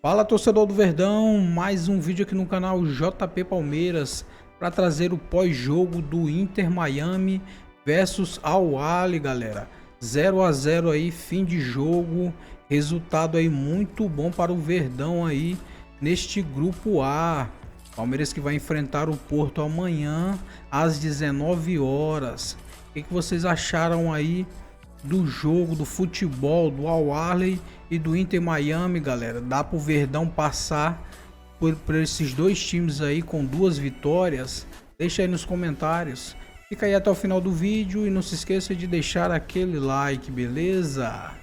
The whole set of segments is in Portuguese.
Fala, torcedor do Verdão, mais um vídeo aqui no canal JP Palmeiras para trazer o pós-jogo do Inter Miami versus Al Ahly, galera. 0 a 0 aí, fim de jogo, resultado aí muito bom para o Verdão aí neste grupo A. Palmeiras que vai enfrentar o Porto amanhã às 19 horas. O que vocês acharam aí do jogo, do futebol, do Al Ahly e do Inter Miami, galera? Dá pro Verdão passar por esses dois times aí com duas vitórias? Deixa aí nos comentários. Fica aí até o final do vídeo e não se esqueça de deixar aquele like, beleza?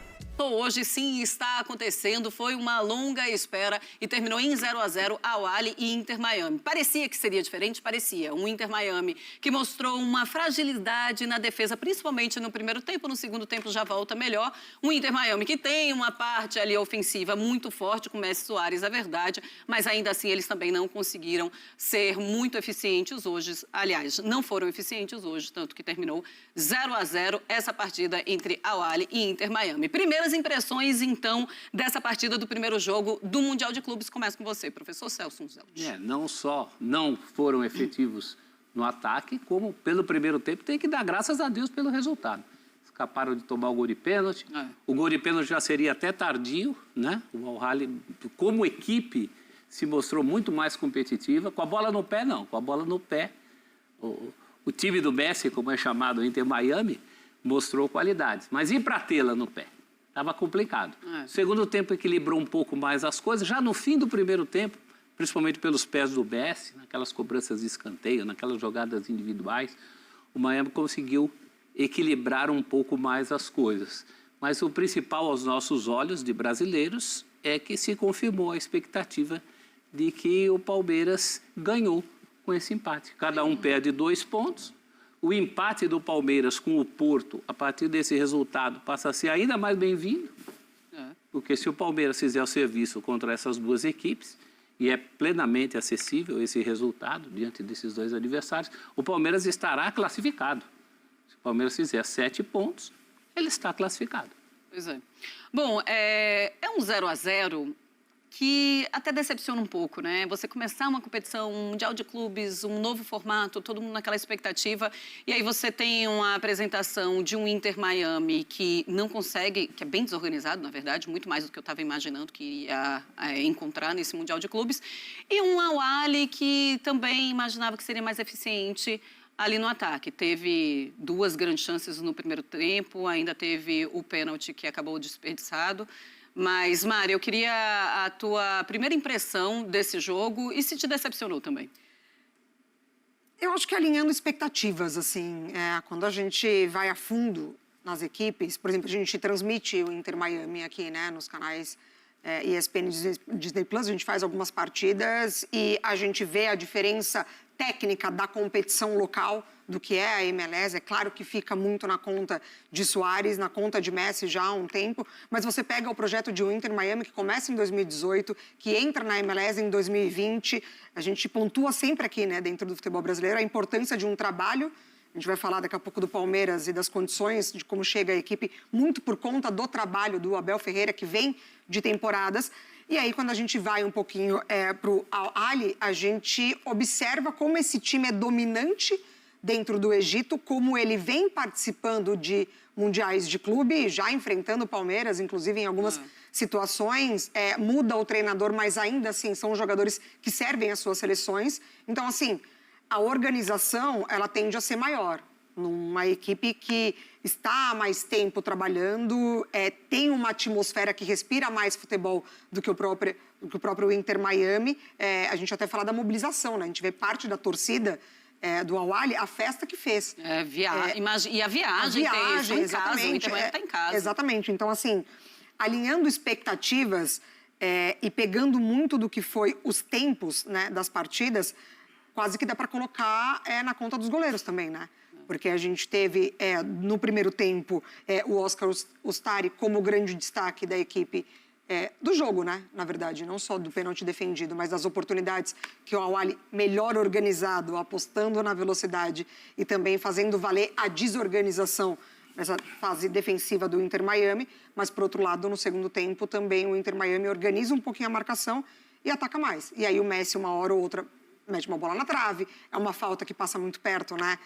Hoje sim está acontecendo, foi uma longa espera e terminou em 0 a 0 Al Ahly e Inter Miami. Parecia que seria diferente? Parecia. Um Inter Miami que mostrou uma fragilidade na defesa, principalmente no primeiro tempo, no segundo tempo já volta melhor. Um Inter Miami que tem uma parte ali ofensiva muito forte com Messi e Suárez, é verdade, mas ainda assim eles também não conseguiram ser muito eficientes hoje. Aliás, não foram eficientes hoje, tanto que terminou 0 a 0 essa partida entre Al Ahly e Inter Miami. Primeiras impressões, então, dessa partida do primeiro jogo do Mundial de Clubes. Começa com você, professor Celso Zelt. Não só não foram efetivos no ataque, como pelo primeiro tempo tem que dar graças a Deus pelo resultado. Escaparam de tomar o gol de pênalti. O gol de pênalti já seria até tardio, né? O Al Ahly, como equipe, se mostrou muito mais competitiva. Com a bola no pé, não. Com a bola no pé, o time do Messi, como é chamado, o Inter Miami, mostrou qualidades. Mas e para tê-la no pé? Estava complicado. Segundo tempo equilibrou um pouco mais as coisas. Já no fim do primeiro tempo, principalmente pelos pés do Messi, naquelas cobranças de escanteio, naquelas jogadas individuais, o Miami conseguiu equilibrar um pouco mais as coisas. Mas o principal aos nossos olhos de brasileiros é que se confirmou a expectativa de que o Palmeiras ganhou com esse empate. Cada um perde 2 pontos. O empate do Palmeiras com o Porto, a partir desse resultado, passa a ser ainda mais bem-vindo. Porque se o Palmeiras fizer o serviço contra essas duas equipes, e é plenamente acessível esse resultado diante desses dois adversários, o Palmeiras estará classificado. Se o Palmeiras fizer 7 pontos, ele está classificado. Pois é. Bom, é um 0 a 0 que até decepciona um pouco, né? Você começar uma competição, um Mundial de Clubes, um novo formato, todo mundo naquela expectativa, e aí você tem uma apresentação de um Inter Miami que não consegue, que é bem desorganizado, na verdade, muito mais do que eu estava imaginando que ia encontrar nesse Mundial de Clubes, e um Al Ahly que também imaginava que seria mais eficiente ali no ataque. Teve 2 grandes chances no primeiro tempo, ainda teve o pênalti que acabou desperdiçado. Mas, Mari, eu queria a tua primeira impressão desse jogo e se te decepcionou também. Eu acho que alinhando expectativas, assim, quando a gente vai a fundo nas equipes, por exemplo, a gente transmite o Inter Miami aqui, né, nos canais ESPN e Disney Plus, a gente faz algumas partidas e a gente vê a diferença técnica da competição local do que é a MLS. É claro que fica muito na conta de Suárez, na conta de Messi já há um tempo, mas você pega o projeto de Inter Miami, que começa em 2018, que entra na MLS em 2020, a gente pontua sempre aqui, né, dentro do futebol brasileiro, a importância de um trabalho. A gente vai falar daqui a pouco do Palmeiras e das condições de como chega a equipe, muito por conta do trabalho do Abel Ferreira, que vem de temporadas. E aí, quando a gente vai um pouquinho para o Al Ahly, a gente observa como esse time é dominante dentro do Egito, como ele vem participando de mundiais de clube, já enfrentando o Palmeiras, inclusive em algumas situações, muda o treinador, mas ainda assim são jogadores que servem às suas seleções. Então, assim, a organização, ela tende a ser maior. Numa equipe que está há mais tempo trabalhando, tem uma atmosfera que respira mais futebol do que o próprio Inter Miami. A gente até fala da mobilização, né? A gente vê parte da torcida do Al Ahly, a festa que fez. E a viagem, exatamente. O Inter Miami está em casa. Exatamente. Então, assim, alinhando expectativas e pegando muito do que foi os tempos, né, das partidas, quase que dá para colocar na conta dos goleiros também, né? Porque a gente teve, no primeiro tempo, o Oscar Ustari como grande destaque da equipe do jogo, né? Na verdade, não só do pênalti defendido, mas das oportunidades que o Al Ahly, melhor organizado, apostando na velocidade e também fazendo valer a desorganização essa fase defensiva do Inter Miami, mas, por outro lado, no segundo tempo, também o Inter Miami organiza um pouquinho a marcação e ataca mais. E aí o Messi, uma hora ou outra, mete uma bola na trave, é uma falta que passa muito perto, né,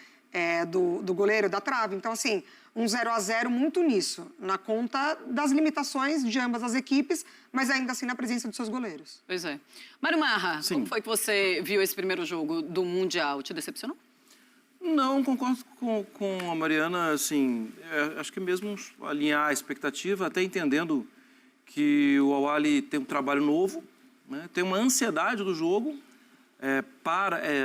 do goleiro, da trave. Então, assim, um 0-0 muito nisso, na conta das limitações de ambas as equipes, mas ainda assim na presença dos seus goleiros. Pois é. Mário Marra, como foi que você viu esse primeiro jogo do Mundial? Te decepcionou? Não, concordo com a Mariana, assim, acho que mesmo alinhar a expectativa, até entendendo que o Al-Ahly tem um trabalho novo, né, tem uma ansiedade do jogo,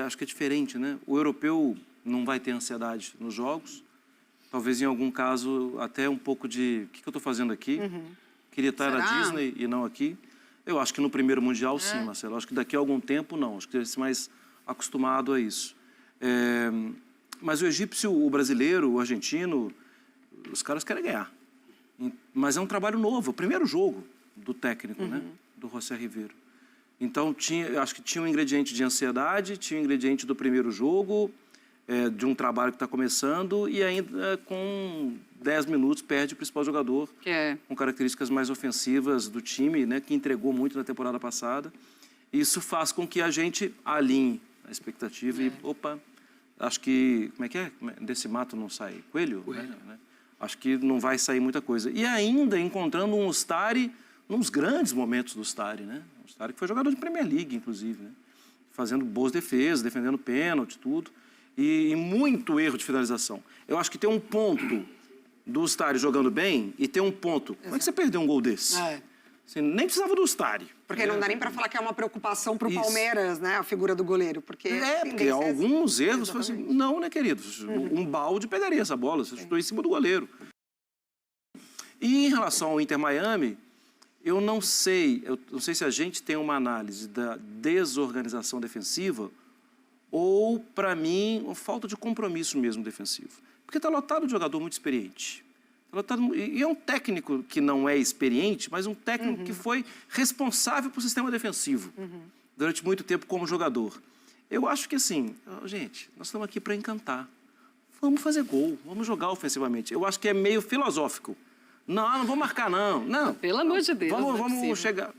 acho que é diferente, né? O europeu não vai ter ansiedade nos jogos, talvez em algum caso até um pouco de, o que eu estou fazendo aqui? Queria estar na Disney e não aqui. Eu acho que no primeiro Mundial, sim, Marcelo. Acho que daqui a algum tempo, não. Acho que deve ser mais acostumado a isso. Mas o egípcio, o brasileiro, o argentino, os caras querem ganhar. Mas é um trabalho novo, o primeiro jogo do técnico, né? Do José Riveiro. Então, acho que tinha um ingrediente de ansiedade, tinha um ingrediente do primeiro jogo, de um trabalho que está começando, e ainda com 10 minutos perde o principal jogador, com características mais ofensivas do time, né? Que entregou muito na temporada passada. Isso faz com que a gente alinhe a expectativa e, acho que, como é que é? Desse mato não sai coelho? Né? Acho que não vai sair muita coisa. E ainda encontrando um Ustari nos grandes momentos do Ustari, né? Um Ustari que foi jogador de Premier League, inclusive, né? Fazendo boas defesas, defendendo pênalti, tudo. E muito erro de finalização. Eu acho que tem um ponto do Ustari jogando bem e tem um ponto. Como é que você perdeu um gol desse? Assim, nem precisava do Ustari. Porque não dá nem para falar que é uma preocupação para o Palmeiras, né? A figura do goleiro. Porque alguns erros, assim, não, né, queridos? Um balde pegaria essa bola, você chutou em cima do goleiro. E em relação ao Inter Miami, eu não sei se a gente tem uma análise da desorganização defensiva ou, para mim, uma falta de compromisso mesmo defensivo. Porque está lotado de jogador muito experiente. E é um técnico que não é experiente, mas um técnico que foi responsável pelo sistema defensivo durante muito tempo como jogador. Eu acho que, assim, gente, nós estamos aqui para encantar. Vamos fazer gol, vamos jogar ofensivamente. Eu acho que é meio filosófico. Não vou marcar, não. Pelo amor de Deus, vamos chegar...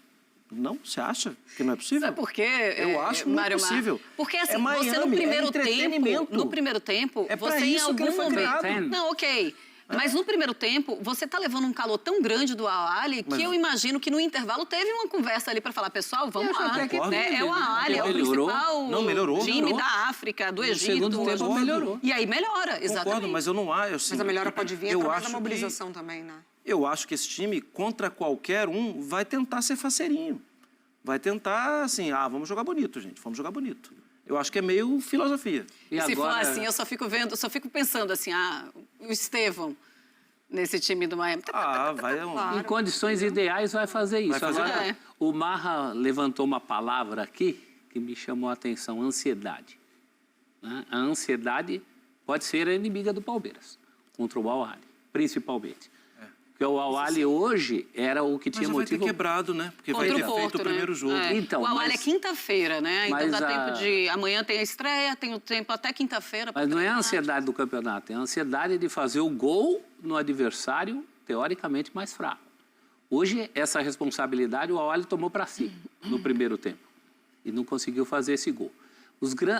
Não? Você acha que não é possível? Sabe por quê? Eu acho muito possível. Porque assim, você no primeiro tempo, você em algum momento... Não, ok. Mas no primeiro tempo, você tá levando um calor tão grande do Al-Ahly que eu imagino que no intervalo teve uma conversa ali para falar, pessoal, vamos lá. Né? É o Al-Ahly, é o principal time da África, do Egito. No segundo tempo melhorou. E aí melhora, exatamente. Concordo, mas eu não acho. Assim, mas a melhora pode vir através da mobilização também, né? Eu acho que esse time, contra qualquer um, vai tentar ser faceirinho. Vai tentar, assim, vamos jogar bonito, gente, vamos jogar bonito. Eu acho que é meio filosofia. E se for assim, eu só fico pensando assim, o Estevão nesse time do Miami. Em condições ideais vai fazer isso. Agora, o Marra levantou uma palavra aqui que me chamou a atenção, ansiedade. Né? A ansiedade pode ser a inimiga do Palmeiras, contra o Al-Ahly, principalmente. Porque o Al-Ahly hoje era o que tinha motivo... Mas vai ter quebrado, né? Porque vai ter feito o primeiro jogo. Então, o Al-Ahly é quinta-feira, né? Então dá tempo de... Amanhã tem a estreia, tem o tempo até quinta-feira. Mas não é a ansiedade do campeonato, é a ansiedade de fazer o gol no adversário, teoricamente, mais fraco. Hoje, essa responsabilidade o Al-Ahly tomou para si, no primeiro tempo. E não conseguiu fazer esse gol.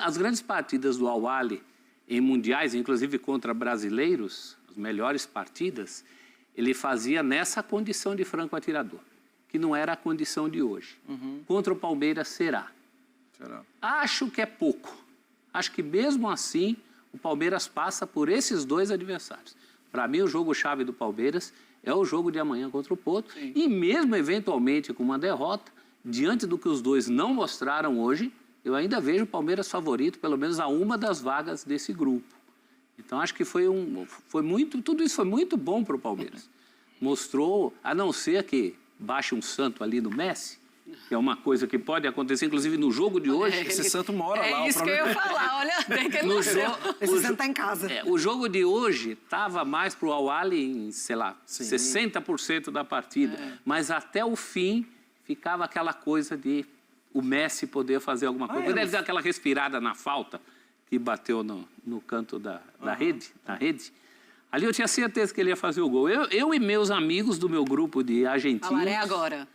As grandes partidas do Al-Ahly em mundiais, inclusive contra brasileiros, as melhores partidas... ele fazia nessa condição de franco atirador, que não era a condição de hoje. Contra o Palmeiras, será. Acho que é pouco. Acho que mesmo assim, o Palmeiras passa por esses dois adversários. Para mim, o jogo-chave do Palmeiras é o jogo de amanhã contra o Porto. Sim. E mesmo, eventualmente, com uma derrota, diante do que os dois não mostraram hoje, eu ainda vejo o Palmeiras favorito, pelo menos a uma das vagas desse grupo. Então, acho que tudo isso foi muito bom para o Palmeiras. Mostrou, a não ser que baixe um santo ali no Messi, que é uma coisa que pode acontecer, inclusive no jogo de hoje. Esse santo mora lá. É isso que eu ia falar, olha bem que ele esse santo está em casa. O jogo de hoje estava mais para o Al-Ahly em, sei lá, 60% da partida. Mas até o fim ficava aquela coisa de o Messi poder fazer alguma coisa. Quando ele deu aquela respirada na falta, que bateu no canto da rede, Ali eu tinha certeza que ele ia fazer o gol. Eu e meus amigos do meu grupo de argentinos... Falarei agora.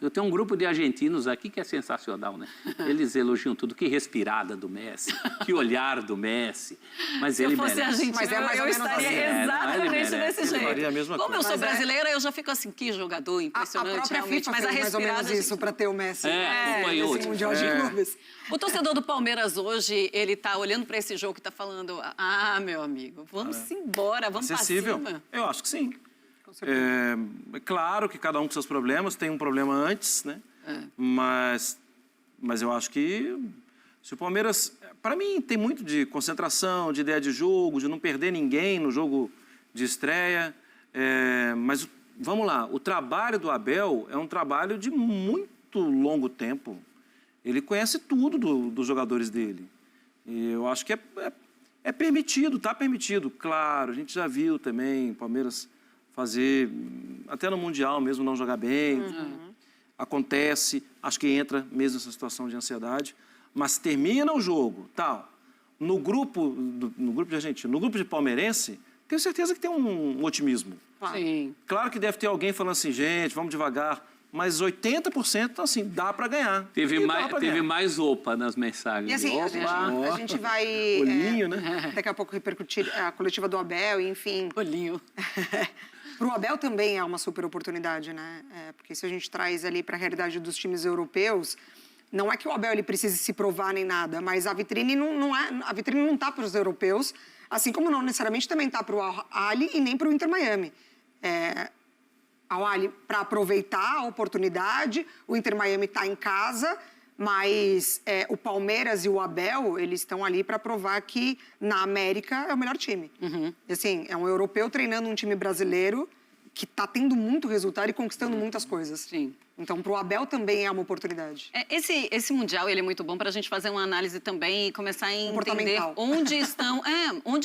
Eu tenho um grupo de argentinos aqui que é sensacional, né? Eles elogiam tudo. Que respirada do Messi, que olhar do Messi. Mas ele merece. Se eu fosse argentino, Mas é mais ou eu menos estaria assim. exatamente desse jeito. faria a mesma Como coisa. eu sou brasileira, eu já fico assim, que jogador impressionante, A própria realmente. FIFA Mas a fez mais ou respirada... menos isso para ter o Messi. acompanhou. Nesse Mundial de Clubes. O torcedor do Palmeiras hoje, ele tá olhando para esse jogo e tá falando, meu amigo, vamos embora, vamos para Acessível? cima. Eu acho que sim. É claro que cada um com seus problemas, tem um problema antes, né? Mas eu acho que se o Palmeiras... Para mim, tem muito de concentração, de ideia de jogo, de não perder ninguém no jogo de estreia. Mas, vamos lá, o trabalho do Abel é um trabalho de muito longo tempo. Ele conhece tudo dos jogadores dele. E eu acho que é permitido, está permitido. Claro, a gente já viu também o Palmeiras fazer, até no Mundial mesmo, não jogar bem. Acontece, acho que entra mesmo nessa situação de ansiedade. Mas termina o jogo, tal. No grupo de argentino, no grupo de palmeirense, tenho certeza que tem um otimismo. Sim. Claro que deve ter alguém falando assim, gente, vamos devagar. Mas 80% assim, dá para ganhar. Teve mais opa nas mensagens. E assim, a gente vai... Olhinho, né? Daqui a pouco repercutir a coletiva do Abel, enfim. Olhinho. Para o Abel também é uma super oportunidade, né? Porque se a gente traz ali para a realidade dos times europeus, não é que o Abel ele precise se provar nem nada, mas a vitrine não está para os europeus, assim como não necessariamente também está para o Al-Ahly e nem para o Inter Miami. Al-Ahly para aproveitar a oportunidade, o Inter Miami está em casa, mas o Palmeiras e o Abel, eles estão ali para provar que na América é o melhor time. Assim, é um europeu treinando um time brasileiro que está tendo muito resultado e conquistando muitas coisas. Sim. Então, para o Abel também é uma oportunidade. Esse Mundial ele é muito bom para a gente fazer uma análise também e começar a entender onde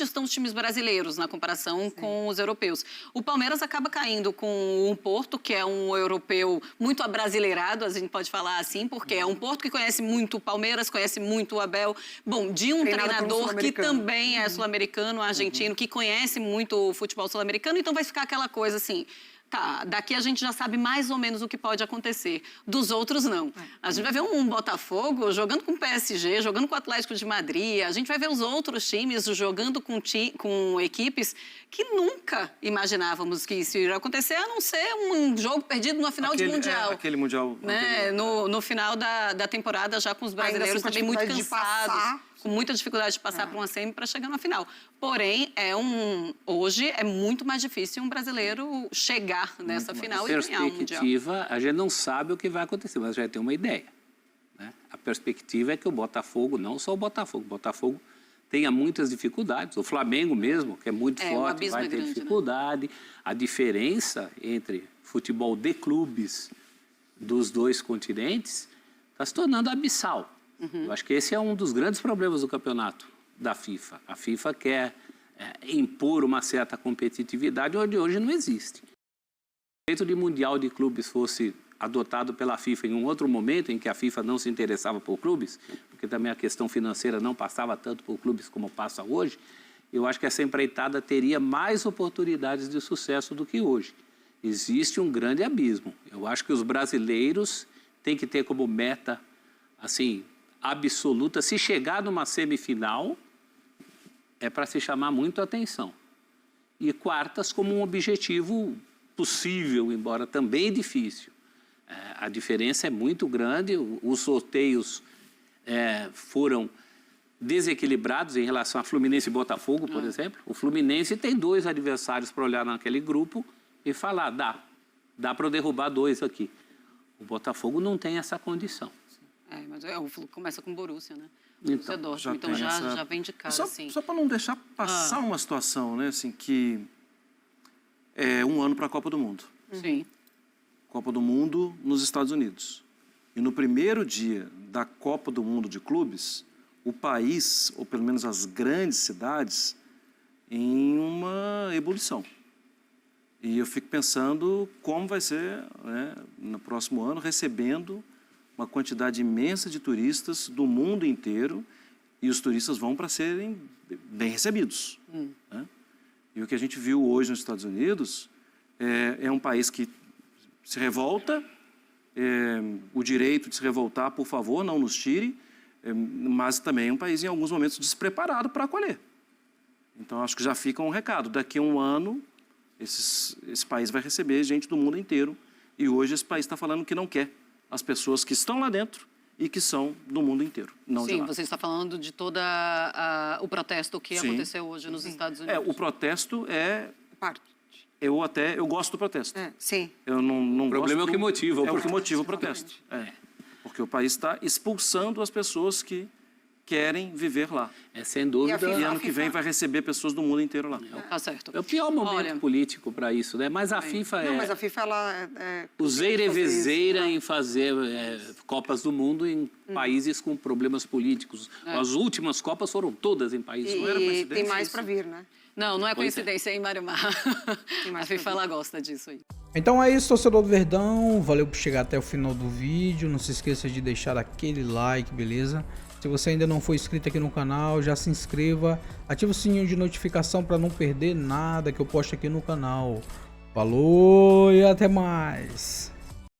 estão os times brasileiros na comparação com os europeus. O Palmeiras acaba caindo com o Porto, que é um europeu muito abrasileirado, a gente pode falar assim, porque é um Porto que conhece muito o Palmeiras, conhece muito o Abel. Bom, de um treinador que também é sul-americano, argentino, que conhece muito o futebol sul-americano, então vai ficar aquela coisa assim... Tá, daqui a gente já sabe mais ou menos o que pode acontecer. Dos outros, não. A gente vai ver um Botafogo jogando com o PSG, jogando com o Atlético de Madrid. A gente vai ver os outros times jogando com equipes que nunca imaginávamos que isso iria acontecer, a não ser um jogo perdido na final de Mundial. Aquele Mundial. Né? No final da temporada, já com os brasileiros também muito cansados. Com muita dificuldade de passar para uma semi para chegar na final. Porém, hoje é muito mais difícil um brasileiro chegar nessa final e ganhar um Mundial. Perspectiva, a gente não sabe o que vai acontecer, mas já tem uma ideia. Né? A perspectiva é que o Botafogo, não só o Botafogo tenha muitas dificuldades. O Flamengo mesmo, que é muito forte, vai ter dificuldade. Né? A diferença entre futebol de clubes dos dois continentes está se tornando abissal. Eu acho que esse é um dos grandes problemas do campeonato da FIFA. A FIFA quer impor uma certa competitividade onde hoje não existe. Se o conceito de Mundial de Clubes fosse adotado pela FIFA em um outro momento em que a FIFA não se interessava por clubes, porque também a questão financeira não passava tanto por clubes como passa hoje, eu acho que essa empreitada teria mais oportunidades de sucesso do que hoje. Existe um grande abismo. Eu acho que os brasileiros têm que ter como meta, assim, absoluta, se chegar numa semifinal, é para se chamar muito a atenção. E quartas como um objetivo possível, embora também difícil. A diferença é muito grande, os sorteios foram desequilibrados em relação a Fluminense e Botafogo, por exemplo. O Fluminense tem 2 adversários para olhar naquele grupo e falar, dá para eu derrubar 2 aqui. O Botafogo não tem essa condição. Mas o Flu começa com o Borussia, né? Então já vem de casa, assim. Só para não deixar passar uma situação, né, assim, que é um ano para a Copa do Mundo. Sim. Copa do Mundo nos Estados Unidos. E no primeiro dia da Copa do Mundo de clubes, o país, ou pelo menos as grandes cidades, em uma ebulição. E eu fico pensando como vai ser, né, no próximo ano, recebendo uma quantidade imensa de turistas do mundo inteiro, e os turistas vão para serem bem recebidos. Né? E o que a gente viu hoje nos Estados Unidos é um país que se revolta, o direito de se revoltar, por favor, não nos tire, mas também é um país, em alguns momentos, despreparado para acolher. Então, acho que já fica um recado. Daqui a um ano, esse país vai receber gente do mundo inteiro. E hoje esse país está falando que não quer as pessoas que estão lá dentro e que são do mundo inteiro, não de Sim, lá. você está falando de todo o protesto que aconteceu hoje nos Estados Unidos. O protesto Parte. Eu gosto do protesto. Sim. Eu não O problema é o que motiva o o que protesto. motiva o protesto. Porque o país está expulsando as pessoas que querem viver lá. Sem dúvida. E ano que vem vai receber pessoas do mundo inteiro lá. Tá certo. É o pior momento político para isso, né? Mas a FIFA Não, mas a FIFA, ela... useira e vezeira em fazer Copas do Mundo em países com problemas políticos. As últimas Copas foram todas em países. Não era E coincidência tem mais isso? para vir, né? Não é Pois coincidência, hein, Mário Mar? A FIFA, ela gosta disso aí. Então é isso, torcedor do Verdão. Valeu por chegar até o final do vídeo. Não se esqueça de deixar aquele like, beleza? Se você ainda não for inscrito aqui no canal, já se inscreva. Ative o sininho de notificação para não perder nada que eu posto aqui no canal. Falou e até mais!